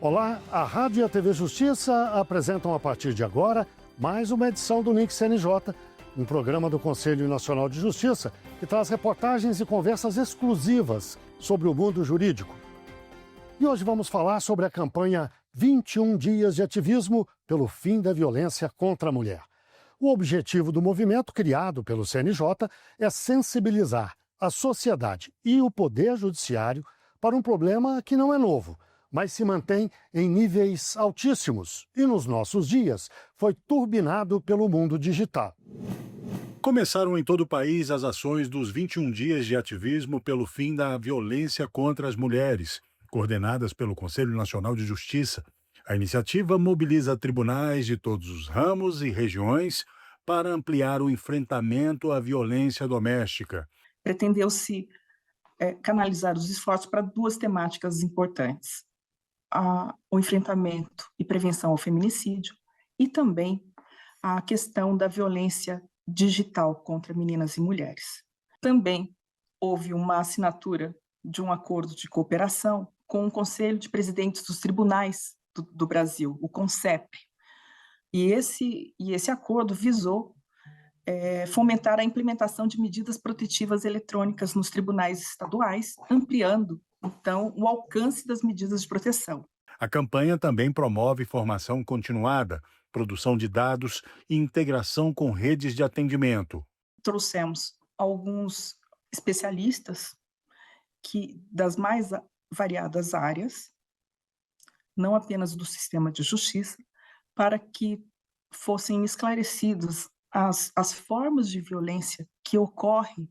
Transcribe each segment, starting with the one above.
Olá, a Rádio e a TV Justiça apresentam a partir de agora mais uma edição do Link CNJ, um programa do Conselho Nacional de Justiça que traz reportagens e conversas exclusivas sobre o mundo jurídico. E hoje vamos falar sobre a campanha 21 Dias de Ativismo pelo Fim da Violência contra a Mulher. O objetivo do movimento criado pelo CNJ é sensibilizar a sociedade e o Poder Judiciário para um problema que não é novo, mas se mantém em níveis altíssimos e, nos nossos dias, foi turbinado pelo mundo digital. Começaram em todo o país as ações dos 21 dias de ativismo pelo fim da violência contra as mulheres, coordenadas pelo Conselho Nacional de Justiça. A iniciativa mobiliza tribunais de todos os ramos e regiões para ampliar o enfrentamento à violência doméstica. Pretendeu-se canalizar os esforços para duas temáticas importantes: o enfrentamento e prevenção ao feminicídio e também a questão da violência digital contra meninas e mulheres. Também houve uma assinatura de um acordo de cooperação com o Conselho de Presidentes dos Tribunais do Brasil, o CONCEP. E esse acordo visou fomentar a implementação de medidas protetivas eletrônicas nos tribunais estaduais, ampliando, então, o alcance das medidas de proteção. A campanha também promove formação continuada, produção de dados e integração com redes de atendimento. Trouxemos alguns especialistas das mais variadas áreas, não apenas do sistema de justiça, para que fossem esclarecidas as formas de violência que ocorrem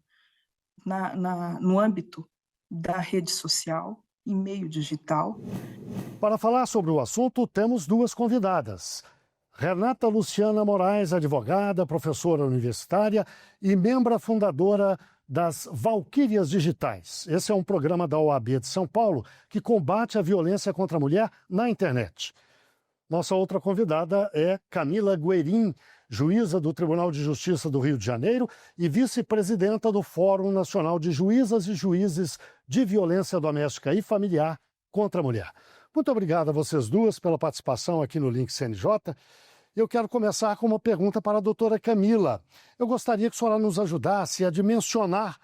no âmbito da rede social e meio digital. Para falar sobre o assunto, temos duas convidadas. Renata Luciana Moraes, advogada, professora universitária e membro fundadora das Valquírias Digitais. Esse é um programa da OAB de São Paulo que combate a violência contra a mulher na internet. Nossa outra convidada é Camila Guerin, juíza do Tribunal de Justiça do Rio de Janeiro e vice-presidenta do Fórum Nacional de Juízas e Juízes de Violência Doméstica e Familiar contra a Mulher. Muito obrigado a vocês duas pela participação aqui no Link CNJ. Eu quero começar com uma pergunta para a doutora Camila. Eu gostaria que a senhora nos ajudasse a dimensionar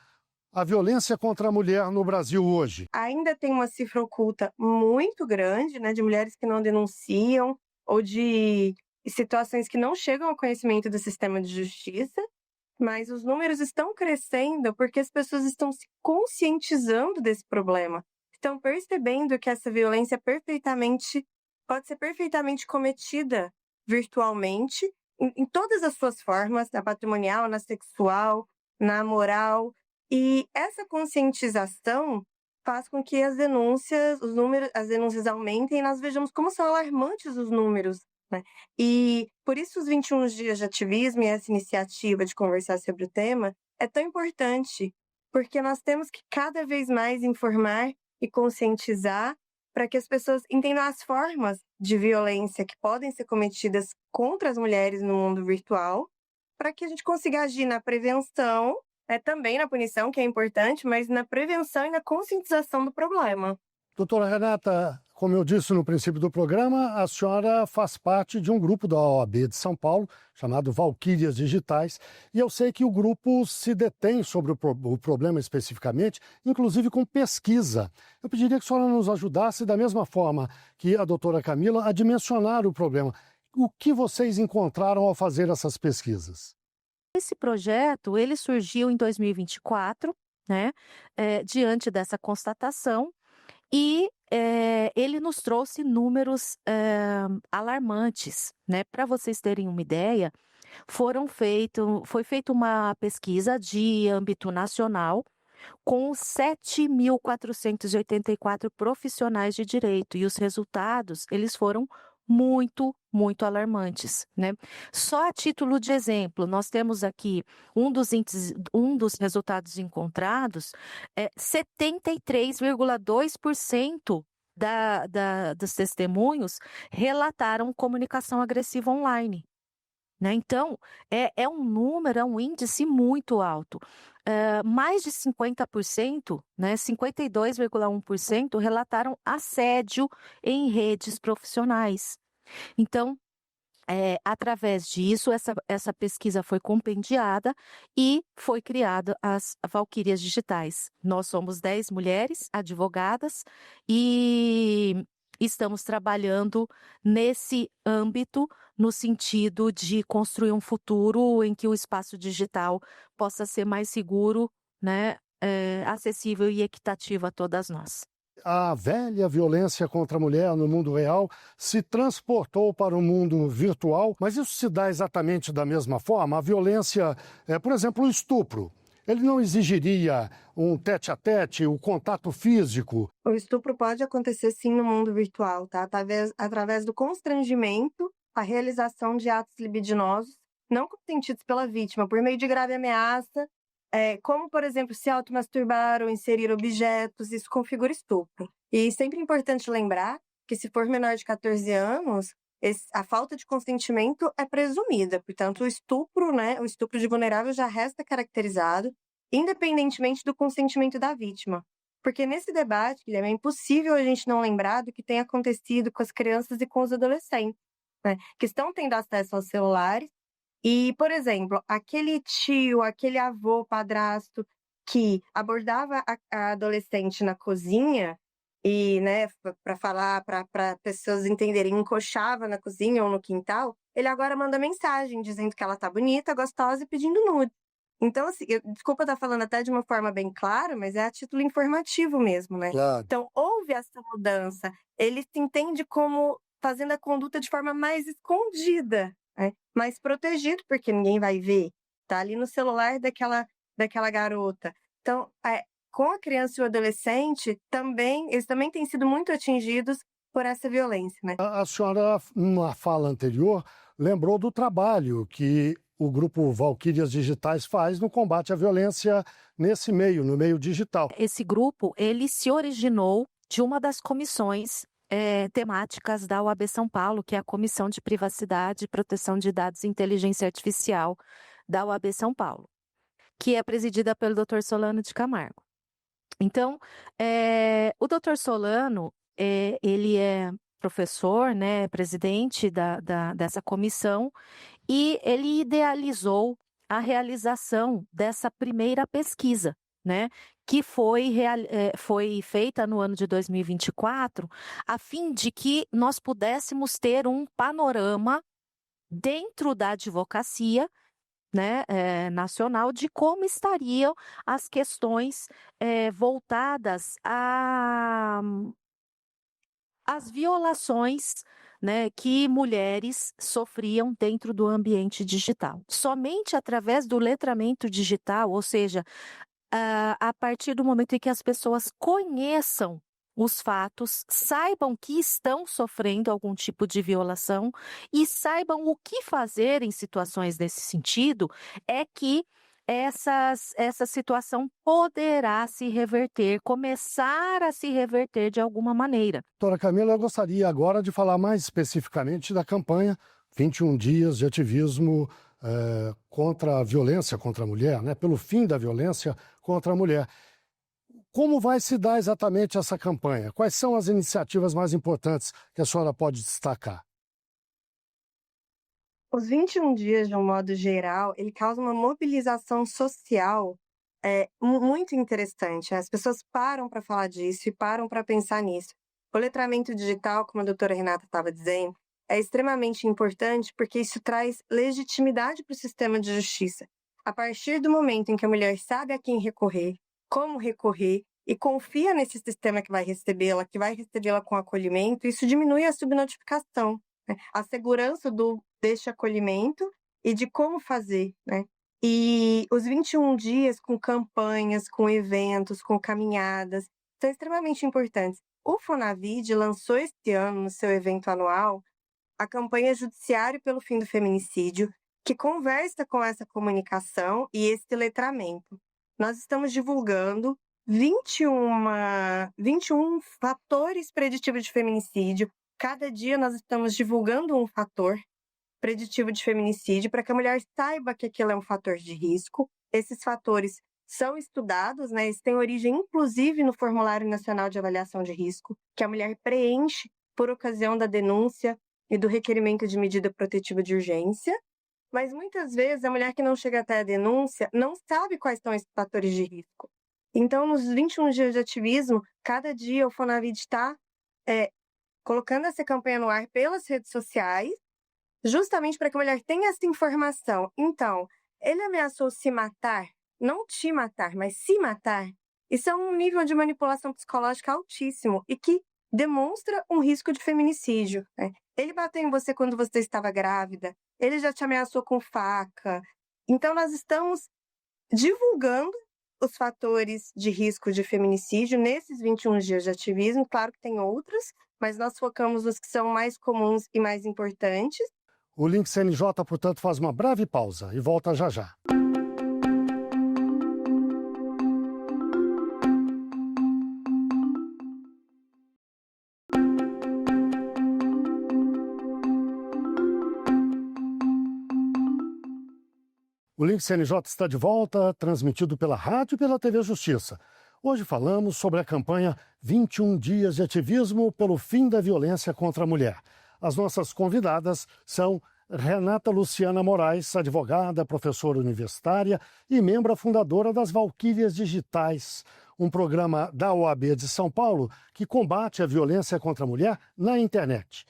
a violência contra a mulher no Brasil hoje. Ainda tem uma cifra oculta muito grande, né, de mulheres que não denunciam ou de situações que não chegam ao conhecimento do sistema de justiça, mas os números estão crescendo porque as pessoas estão se conscientizando desse problema, estão percebendo que essa violência pode ser perfeitamente cometida virtualmente, em todas as suas formas, na patrimonial, na sexual, na moral. E essa conscientização faz com que as denúncias aumentem e nós vejamos como são alarmantes os números, né? E por isso os 21 dias de ativismo e essa iniciativa de conversar sobre o tema é tão importante, porque nós temos que cada vez mais informar e conscientizar para que as pessoas entendam as formas de violência que podem ser cometidas contra as mulheres no mundo virtual, para que a gente consiga agir na prevenção, também na punição, que é importante, mas na prevenção e na conscientização do problema. Doutora Renata, como eu disse no princípio do programa, a senhora faz parte de um grupo da OAB de São Paulo, chamado Valquírias Digitais, e eu sei que o grupo se detém sobre o problema especificamente, inclusive com pesquisa. Eu pediria que a senhora nos ajudasse, da mesma forma que a doutora Camila, a dimensionar o problema. O que vocês encontraram ao fazer essas pesquisas? Esse projeto, ele surgiu em 2024, né, diante dessa constatação, e ele nos trouxe números alarmantes, né? Para vocês terem uma ideia, foi feita uma pesquisa de âmbito nacional com 7.484 profissionais de direito, e os resultados, eles foram muito, muito alarmantes, né? Só a título de exemplo, nós temos aqui um dos resultados encontrados, 73,2% dos testemunhos relataram comunicação agressiva online. né? Então, é um número, é um índice muito alto. Mais de 50%, né, 52,1% relataram assédio em redes profissionais. Então, através disso, essa pesquisa foi compendiada e foi criada as Valquírias Digitais. Nós somos 10 mulheres advogadas e estamos trabalhando nesse âmbito, no sentido de construir um futuro em que o espaço digital possa ser mais seguro, né, acessível e equitativo a todas nós. A velha violência contra a mulher no mundo real se transportou para o mundo virtual, mas isso se dá exatamente da mesma forma? A violência, por exemplo, o estupro, ele não exigiria um tete-a-tete, o contato físico? O estupro pode acontecer sim no mundo virtual, tá? Através do constrangimento, a realização de atos libidinosos não consentidos pela vítima, por meio de grave ameaça, como, por exemplo, se automasturbar ou inserir objetos, isso configura estupro. E sempre é importante lembrar que, se for menor de 14 anos, a falta de consentimento é presumida. Portanto, o estupro, né, o estupro de vulnerável já resta caracterizado, independentemente do consentimento da vítima. Porque nesse debate, Guilherme, é impossível a gente não lembrar do que tem acontecido com as crianças e com os adolescentes, né, que estão tendo acesso aos celulares. E, por exemplo, aquele tio, aquele avô, padrasto, que abordava a adolescente na cozinha e, né, para falar, para pessoas entenderem, encoxava na cozinha ou no quintal, ele agora manda mensagem dizendo que ela tá bonita, gostosa e pedindo nude. Então, assim, desculpa estar falando até de uma forma bem clara, mas é a título informativo mesmo, né? Claro. Então, houve essa mudança. Ele se entende como fazendo a conduta de forma mais escondida, né? Mais protegido, porque ninguém vai ver. Tá ali no celular daquela garota. Então, com a criança e o adolescente, eles também têm sido muito atingidos por essa violência, né? A senhora, numa fala anterior, lembrou do trabalho que o grupo Valquírias Digitais faz no combate à violência nesse meio, no meio digital. Esse grupo, ele se originou de uma das comissões temáticas da OAB São Paulo, que é a Comissão de Privacidade e Proteção de Dados e Inteligência Artificial da OAB São Paulo, que é presidida pelo Dr. Solano de Camargo. Então, o Dr. Solano, ele é professor, né, presidente dessa comissão, e ele idealizou a realização dessa primeira pesquisa, né, que foi feita no ano de 2024, a fim de que nós pudéssemos ter um panorama dentro da advocacia, né, nacional, de como estariam as questões voltadas às violações, né, que mulheres sofriam dentro do ambiente digital. Somente através do letramento digital, ou seja, a partir do momento em que as pessoas conheçam os fatos, saibam que estão sofrendo algum tipo de violação e saibam o que fazer em situações desse sentido, é que essa situação poderá se reverter, começar a se reverter de alguma maneira. Doutora Camila, eu gostaria agora de falar mais especificamente da campanha 21 dias de ativismo contra a violência contra a mulher, né? Pelo fim da violência contra a mulher. Como vai se dar exatamente essa campanha? Quais são as iniciativas mais importantes que a senhora pode destacar? Os 21 dias, de um modo geral, ele causa uma mobilização social muito interessante. As pessoas param para falar disso e param para pensar nisso. O letramento digital, como a doutora Renata estava dizendo, é extremamente importante porque isso traz legitimidade para o sistema de justiça. A partir do momento em que a mulher sabe a quem recorrer, como recorrer e confia nesse sistema que vai recebê-la com acolhimento, isso diminui a subnotificação, né? A segurança deste acolhimento e de como fazer, né? E os 21 dias com campanhas, com eventos, com caminhadas, são extremamente importantes. O Fonavide lançou este ano, no seu evento anual, a campanha Judiciário pelo Fim do Feminicídio, que conversa com essa comunicação e esse letramento. Nós estamos divulgando 21 fatores preditivos de feminicídio. Cada dia nós estamos divulgando um fator preditivo de feminicídio, para que a mulher saiba que aquilo é um fator de risco. Esses fatores são estudados, né? Eles têm origem, inclusive, no Formulário Nacional de Avaliação de Risco, que a mulher preenche por ocasião da denúncia e do requerimento de medida protetiva de urgência. Mas, muitas vezes, a mulher que não chega até a denúncia não sabe quais são esses fatores de risco. Então, nos 21 dias de ativismo, cada dia o Fonavide está colocando essa campanha no ar pelas redes sociais, justamente para que a mulher tenha essa informação. Então, ele ameaçou se matar, não te matar, mas se matar. Isso é um nível de manipulação psicológica altíssimo e que demonstra um risco de feminicídio, né? Ele bateu em você quando você estava grávida, ele já te ameaçou com faca. Então, nós estamos divulgando os fatores de risco de feminicídio nesses 21 dias de ativismo. Claro que tem outros, mas nós focamos nos que são mais comuns e mais importantes. O Link CNJ, portanto, faz uma breve pausa e volta já já. O Link CNJ está de volta, transmitido pela rádio e pela TV Justiça. Hoje falamos sobre a campanha 21 Dias de Ativismo pelo Fim da Violência contra a Mulher. As nossas convidadas são Renata Luciana Moraes, advogada, professora universitária e membro fundadora das Valquírias Digitais, um programa da OAB de São Paulo que combate a violência contra a mulher na internet.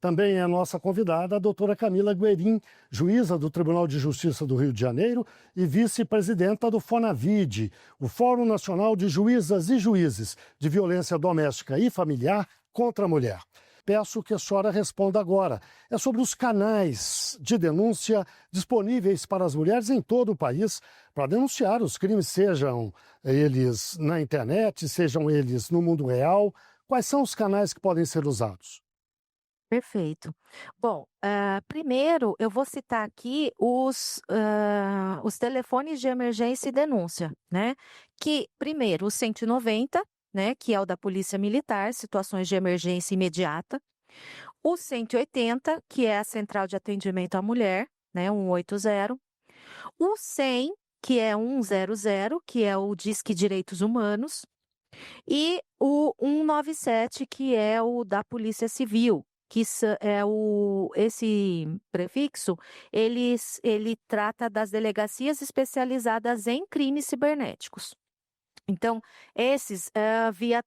Também é a nossa convidada a doutora Camila Guerin, juíza do Tribunal de Justiça do Rio de Janeiro e vice-presidenta do Fonavide, o Fórum Nacional de Juízas e Juízes de Violência Doméstica e Familiar contra a Mulher. Peço que a senhora responda agora. É sobre os canais de denúncia disponíveis para as mulheres em todo o país para denunciar os crimes, sejam eles na internet, sejam eles no mundo real. Quais são os canais que podem ser usados? Perfeito. Bom, primeiro eu vou citar aqui os telefones de emergência e denúncia, né? Que, primeiro, o 190, né? Que é o da Polícia Militar, situações de emergência imediata. O 180, que é a Central de Atendimento à Mulher, né? 180. O 100, que é 100, que é o Disque Direitos Humanos. E o 197, que é o da Polícia Civil. Que esse prefixo, ele trata das delegacias especializadas em crimes cibernéticos. Então, esses via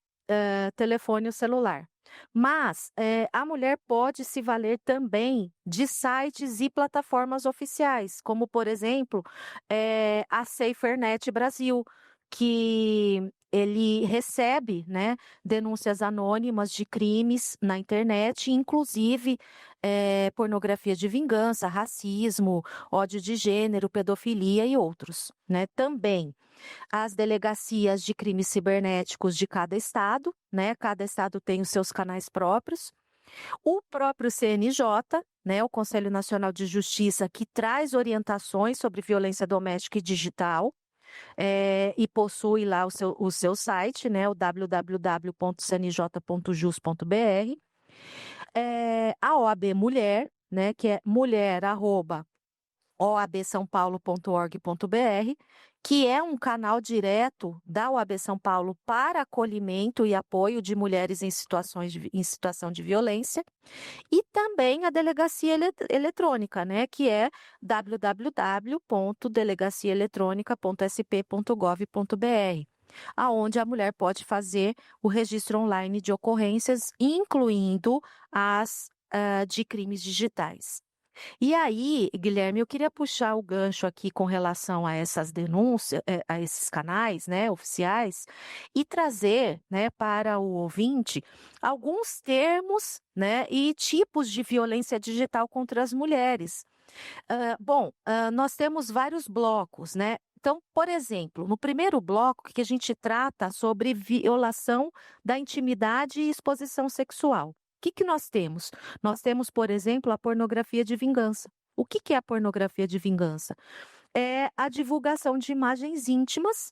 telefone ou celular. Mas a mulher pode se valer também de sites e plataformas oficiais, como, por exemplo, a SaferNet Brasil, que ele recebe, né, denúncias anônimas de crimes na internet, inclusive pornografia de vingança, racismo, ódio de gênero, pedofilia e outros, né? Também as delegacias de crimes cibernéticos de cada estado, né? Cada estado tem os seus canais próprios. O próprio CNJ, né, o Conselho Nacional de Justiça, que traz orientações sobre violência doméstica e digital, e possui lá o seu site, né, o www.cnj.jus.br. A OAB Mulher, né, que é mulher@oabsaopaulo.org.br, que é um canal direto da OAB São Paulo para acolhimento e apoio de mulheres em situação de violência, e também a delegacia eletrônica, né, que é www.delegaciaeletronica.sp.gov.br, aonde a mulher pode fazer o registro online de ocorrências, incluindo as de crimes digitais. E aí, Guilherme, eu queria puxar o gancho aqui com relação a essas denúncias, a esses canais, né, oficiais, e trazer, né, para o ouvinte alguns termos, né, e tipos de violência digital contra as mulheres. Nós temos vários blocos, né? Então, por exemplo, no primeiro bloco que a gente trata sobre violação da intimidade e exposição sexual. O que nós temos? Nós temos, por exemplo, a pornografia de vingança. O que é a pornografia de vingança? É a divulgação de imagens íntimas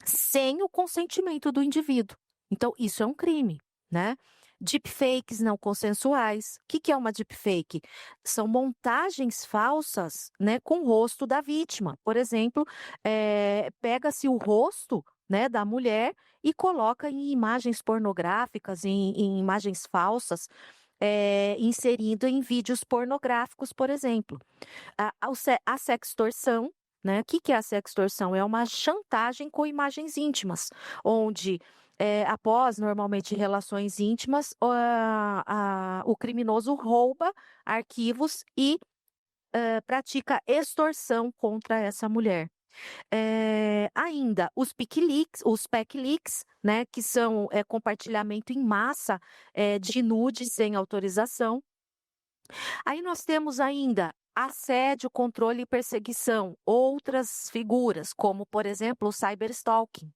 sem o consentimento do indivíduo. Então, isso é um crime, né? Deepfakes não consensuais. O que é uma deepfake? São montagens falsas, né, com o rosto da vítima. Por exemplo, pega-se o rosto, né, da mulher e coloca em imagens pornográficas, em imagens falsas, inserindo em vídeos pornográficos, por exemplo. A sextorção, né? O que é a sextorção? É uma chantagem com imagens íntimas, onde, após normalmente relações íntimas, o criminoso rouba arquivos e pratica extorsão contra essa mulher. Ainda os PEC-Leaks, né, que são compartilhamento em massa de nudes sem autorização. Aí nós temos ainda assédio, controle e perseguição, outras figuras, como, por exemplo, o cyberstalking.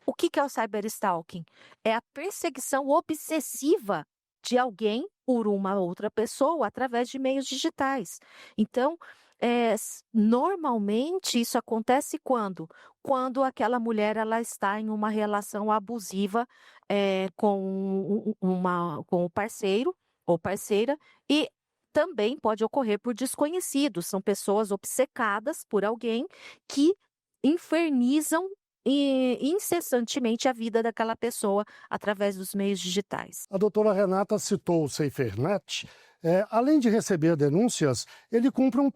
O que é o cyberstalking? É a perseguição obsessiva de alguém por uma outra pessoa através de meios digitais. Então, normalmente isso acontece quando aquela mulher ela está em uma relação abusiva com o parceiro ou parceira, e também pode ocorrer por desconhecidos. São pessoas obcecadas por alguém que infernizam incessantemente a vida daquela pessoa através dos meios digitais. A doutora Renata citou o SaferNet. Além de receber denúncias, ele cumpre um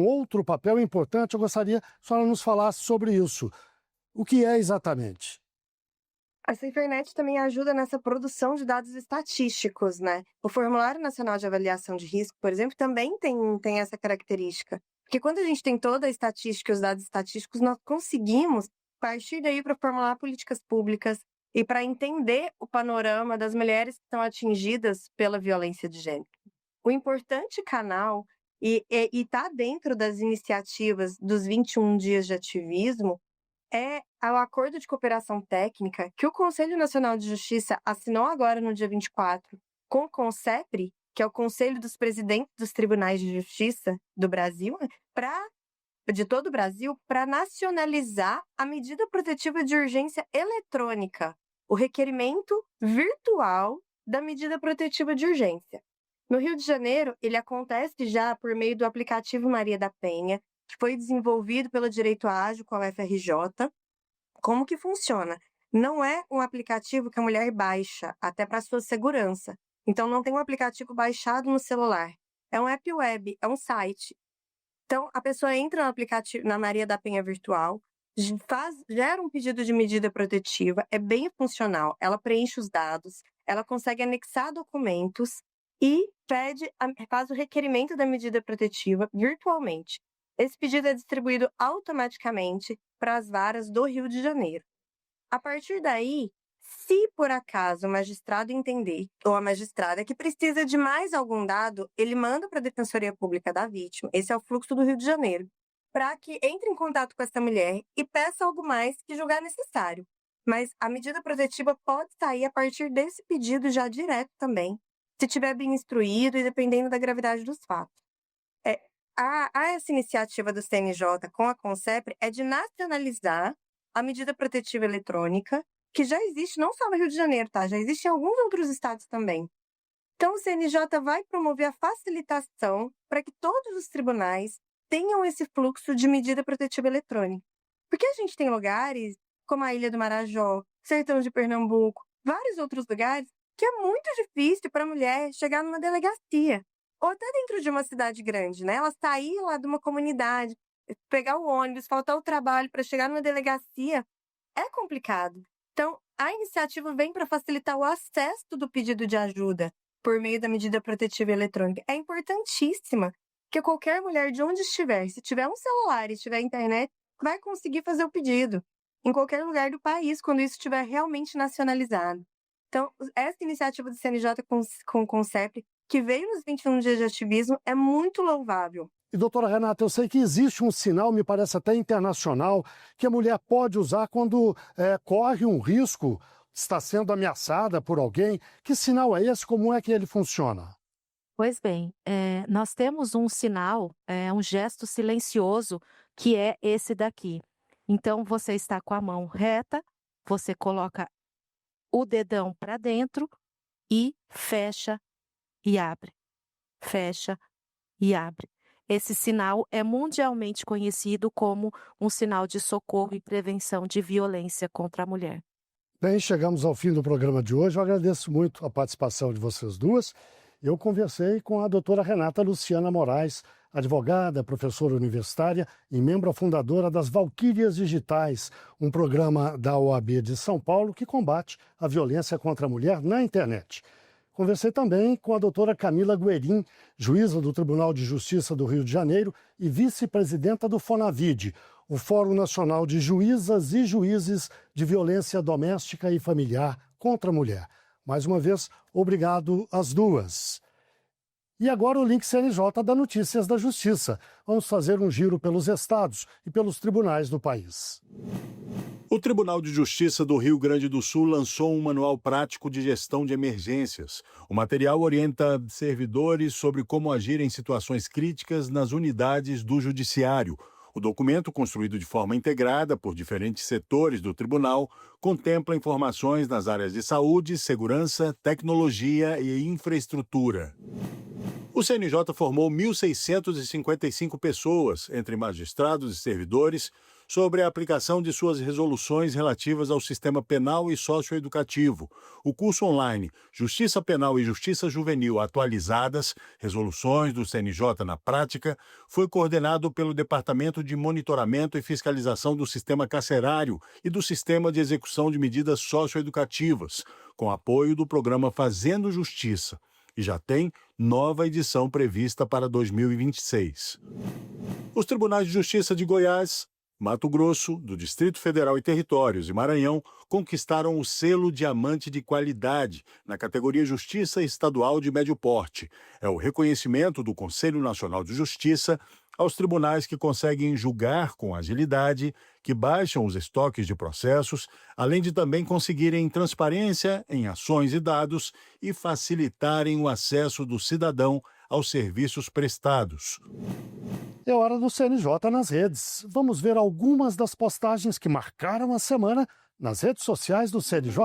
outro papel importante. Eu gostaria que a senhora nos falasse sobre isso. O que é exatamente? A SaferNet também ajuda nessa produção de dados estatísticos, né? O Formulário Nacional de Avaliação de Risco, por exemplo, também tem essa característica. Porque quando a gente tem toda a estatística e os dados estatísticos, nós conseguimos partir daí para formular políticas públicas e para entender o panorama das mulheres que estão atingidas pela violência de gênero. O importante canal, e está dentro das iniciativas dos 21 dias de ativismo, é o Acordo de Cooperação Técnica que o Conselho Nacional de Justiça assinou agora no dia 24 com o CONCEPRI, que é o Conselho dos Presidentes dos Tribunais de Justiça do Brasil, de todo o Brasil, para nacionalizar a medida protetiva de urgência eletrônica, o requerimento virtual da medida protetiva de urgência. No Rio de Janeiro, ele acontece já por meio do aplicativo Maria da Penha, que foi desenvolvido pelo Direito Ágil com a UFRJ. Como que funciona? Não é um aplicativo que a mulher baixa, até para sua segurança. Então, não tem um aplicativo baixado no celular. É um app web, é um site. Então, a pessoa entra no aplicativo, na Maria da Penha virtual, gera um pedido de medida protetiva, é bem funcional, ela preenche os dados, ela consegue anexar documentos e faz o requerimento da medida protetiva virtualmente. Esse pedido é distribuído automaticamente para as varas do Rio de Janeiro. A partir daí, se por acaso o magistrado entender, ou a magistrada, que precisa de mais algum dado, ele manda para a Defensoria Pública da Vítima, esse é o fluxo do Rio de Janeiro, para que entre em contato com essa mulher e peça algo mais que julgar necessário. Mas a medida protetiva pode sair a partir desse pedido já direto também, se estiver bem instruído e dependendo da gravidade dos fatos. Essa iniciativa do CNJ com a CONCEPRI é de nacionalizar a medida protetiva eletrônica, que já existe não só no Rio de Janeiro, tá? Já existe em alguns outros estados também. Então, o CNJ vai promover a facilitação para que todos os tribunais tenham esse fluxo de medida protetiva eletrônica. Porque a gente tem lugares, como a Ilha do Marajó, Sertão de Pernambuco, vários outros lugares, que é muito difícil para a mulher chegar numa delegacia, ou até dentro de uma cidade grande, né? Ela sair lá de uma comunidade, pegar o ônibus, faltar o trabalho para chegar numa delegacia, é complicado. Então, a iniciativa vem para facilitar o acesso do pedido de ajuda por meio da medida protetiva eletrônica. É importantíssima que qualquer mulher, de onde estiver, se tiver um celular e tiver internet, vai conseguir fazer o pedido em qualquer lugar do país, quando isso estiver realmente nacionalizado. Então, essa iniciativa do CNJ com o CONCEPRI, que veio nos 21 dias de ativismo, é muito louvável. E, doutora Renata, eu sei que existe um sinal, me parece até internacional, que a mulher pode usar quando corre um risco, está sendo ameaçada por alguém. Que sinal é esse? Como é que ele funciona? Pois bem, nós temos um sinal, um gesto silencioso, que é esse daqui. Então, você está com a mão reta, você coloca o dedão para dentro e fecha e abre. Fecha e abre. Esse sinal é mundialmente conhecido como um sinal de socorro e prevenção de violência contra a mulher. Bem, chegamos ao fim do programa de hoje. Eu agradeço muito a participação de vocês duas. Eu conversei com a doutora Renata Luciana Moraes, advogada, professora universitária e membro fundadora das Valquírias Digitais, um programa da OAB de São Paulo que combate a violência contra a mulher na internet. Conversei também com a doutora Camila Guerin, juíza do Tribunal de Justiça do Rio de Janeiro e vice-presidenta do FONAVID, o Fórum Nacional de Juízas e Juízes de Violência Doméstica e Familiar contra a Mulher. Mais uma vez, obrigado às duas. E agora o link CNJ da Notícias da Justiça. Vamos fazer um giro pelos estados e pelos tribunais do país. O Tribunal de Justiça do Rio Grande do Sul lançou um manual prático de gestão de emergências. O material orienta servidores sobre como agir em situações críticas nas unidades do Judiciário. O documento, construído de forma integrada por diferentes setores do tribunal, contempla informações nas áreas de saúde, segurança, tecnologia e infraestrutura. O CNJ formou 1.655 pessoas, entre magistrados e servidores, sobre a aplicação de suas resoluções relativas ao sistema penal e socioeducativo. O curso online Justiça Penal e Justiça Juvenil Atualizadas, Resoluções do CNJ na Prática, foi coordenado pelo Departamento de Monitoramento e Fiscalização do Sistema Carcerário e do Sistema de Execução de Medidas Socioeducativas, com apoio do programa Fazendo Justiça, e já tem nova edição prevista para 2026. Os tribunais de justiça de Goiás, Mato Grosso, do Distrito Federal e Territórios e Maranhão conquistaram o selo Diamante de Qualidade na categoria Justiça Estadual de Médio Porte. É o reconhecimento do Conselho Nacional de Justiça aos tribunais que conseguem julgar com agilidade, que baixam os estoques de processos, além de também conseguirem transparência em ações e dados e facilitarem o acesso do cidadão aos serviços prestados. É hora do CNJ nas redes. Vamos ver algumas das postagens que marcaram a semana nas redes sociais do CNJ.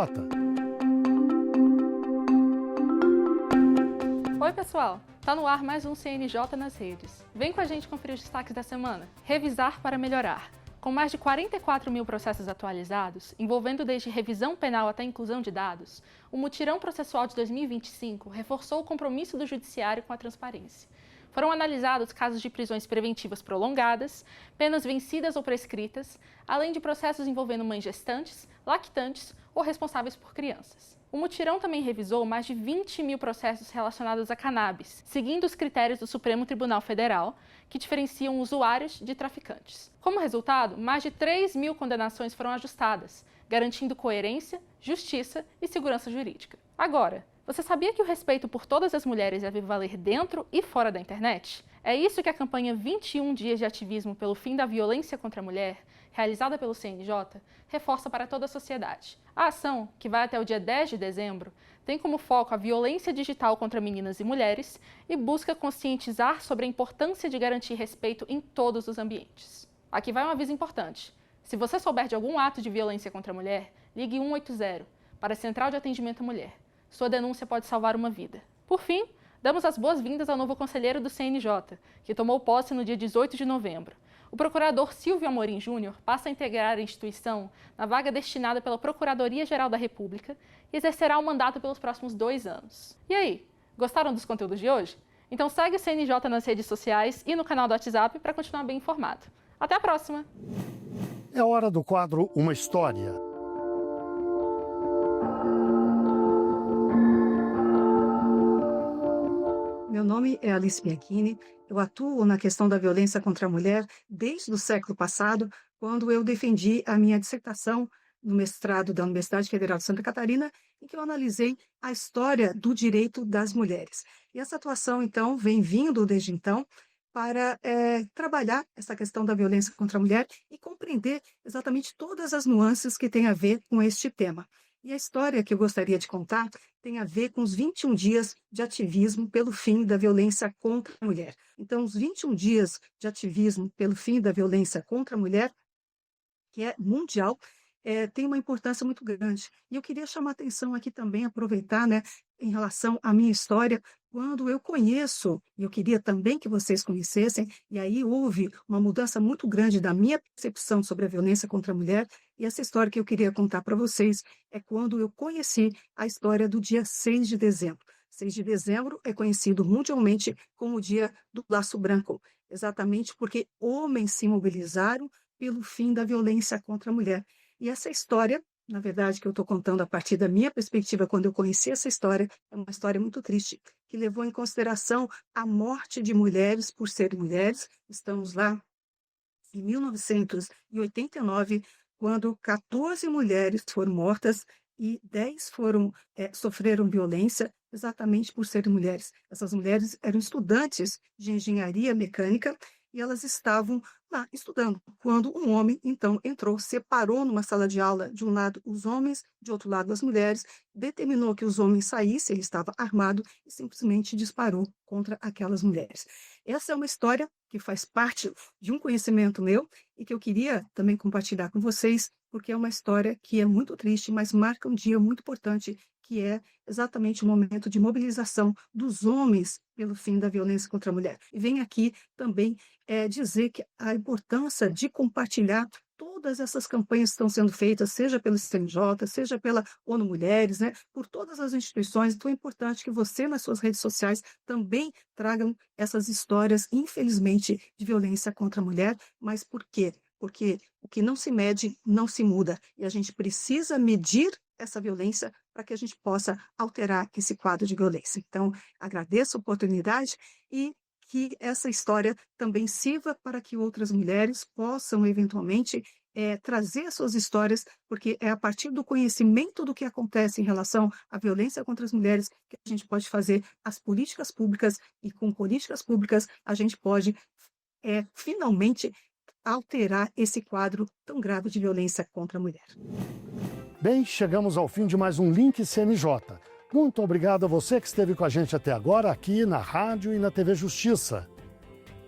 Oi, pessoal! Tá no ar mais um CNJ nas redes. Vem com a gente conferir os destaques da semana. Revisar para melhorar. Com mais de 44 mil processos atualizados, envolvendo desde revisão penal até inclusão de dados, o Mutirão Processual de 2025 reforçou o compromisso do Judiciário com a transparência. Foram analisados casos de prisões preventivas prolongadas, penas vencidas ou prescritas, além de processos envolvendo mães gestantes, lactantes ou responsáveis por crianças. O mutirão também revisou mais de 20 mil processos relacionados a cannabis, seguindo os critérios do Supremo Tribunal Federal, que diferenciam usuários de traficantes. Como resultado, mais de 3 mil condenações foram ajustadas, garantindo coerência, justiça e segurança jurídica. Agora, você sabia que o respeito por todas as mulheres deve valer dentro e fora da internet? É isso que a campanha 21 Dias de Ativismo pelo Fim da Violência contra a Mulher, realizada pelo CNJ, reforça para toda a sociedade. A ação, que vai até o dia 10 de dezembro, tem como foco a violência digital contra meninas e mulheres e busca conscientizar sobre a importância de garantir respeito em todos os ambientes. Aqui vai um aviso importante. Se você souber de algum ato de violência contra a mulher, ligue 180 para a Central de Atendimento à Mulher. Sua denúncia pode salvar uma vida. Por fim, damos as boas-vindas ao novo conselheiro do CNJ, que tomou posse no dia 18 de novembro. O procurador Silvio Amorim Júnior passa a integrar a instituição na vaga destinada pela Procuradoria-Geral da República e exercerá o mandato pelos próximos 2 anos. E aí, gostaram dos conteúdos de hoje? Então segue o CNJ nas redes sociais e no canal do WhatsApp para continuar bem informado. Até a próxima! É hora do quadro Uma História. Meu nome é Alice Bianchini, eu atuo na questão da violência contra a mulher desde o século passado, quando eu defendi a minha dissertação no mestrado da Universidade Federal de Santa Catarina, em que eu analisei a história do direito das mulheres. E essa atuação, então, vem vindo desde então para trabalhar essa questão da violência contra a mulher e compreender exatamente todas as nuances que têm a ver com este tema. E a história que eu gostaria de contar tem a ver com os 21 dias de ativismo pelo fim da violência contra a mulher. Então, os 21 dias de ativismo pelo fim da violência contra a mulher, que é mundial, tem uma importância muito grande. E eu queria chamar a atenção aqui também, aproveitar, né, em relação à minha história, quando eu conheço, e eu queria também que vocês conhecessem, e aí houve uma mudança muito grande da minha percepção sobre a violência contra a mulher, e essa história que eu queria contar para vocês é quando eu conheci a história do dia 6 de dezembro. 6 de dezembro é conhecido mundialmente como o Dia do Laço Branco, exatamente porque homens se mobilizaram pelo fim da violência contra a mulher. E essa história, na verdade, que eu estou contando a partir da minha perspectiva, quando eu conheci essa história, é uma história muito triste, que levou em consideração a morte de mulheres por serem mulheres. Estamos lá em 1989, quando 14 mulheres foram mortas e 10 sofreram violência exatamente por serem mulheres. Essas mulheres eram estudantes de engenharia mecânica e elas estavam lá estudando, quando um homem, então, entrou, separou numa sala de aula, de um lado os homens, de outro lado as mulheres, determinou que os homens saíssem, ele estava armado e simplesmente disparou contra aquelas mulheres. Essa é uma história que faz parte de um conhecimento meu e que eu queria também compartilhar com vocês, porque é uma história que é muito triste, mas marca um dia muito importante, que é exatamente o momento de mobilização dos homens pelo fim da violência contra a mulher. E vem aqui também dizer que a importância de compartilhar todas essas campanhas que estão sendo feitas, seja pelo CNJ, seja pela ONU Mulheres, né, por todas as instituições. Então é importante que você, nas suas redes sociais, também tragam essas histórias, infelizmente, de violência contra a mulher. Mas por quê? Porque o que não se mede, não se muda. E a gente precisa medir essa violência para que a gente possa alterar esse quadro de violência. Então, agradeço a oportunidade e que essa história também sirva para que outras mulheres possam, eventualmente, trazer as suas histórias, porque é a partir do conhecimento do que acontece em relação à violência contra as mulheres que a gente pode fazer as políticas públicas, e com políticas públicas a gente pode, finalmente, alterar esse quadro tão grave de violência contra a mulher. Bem, chegamos ao fim de mais um Link CNJ. Muito obrigado a você que esteve com a gente até agora aqui na rádio e na TV Justiça.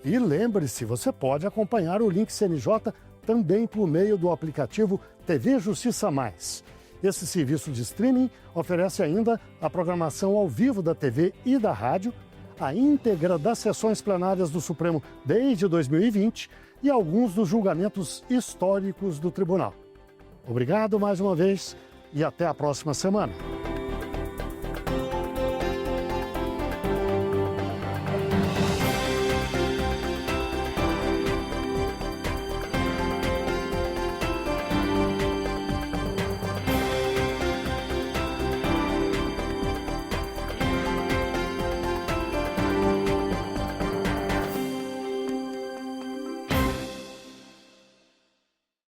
E lembre-se, você pode acompanhar o Link CNJ também por meio do aplicativo TV Justiça Mais. Esse serviço de streaming oferece ainda a programação ao vivo da TV e da rádio, a íntegra das sessões plenárias do Supremo desde 2020 e alguns dos julgamentos históricos do Tribunal. Obrigado mais uma vez e até a próxima semana.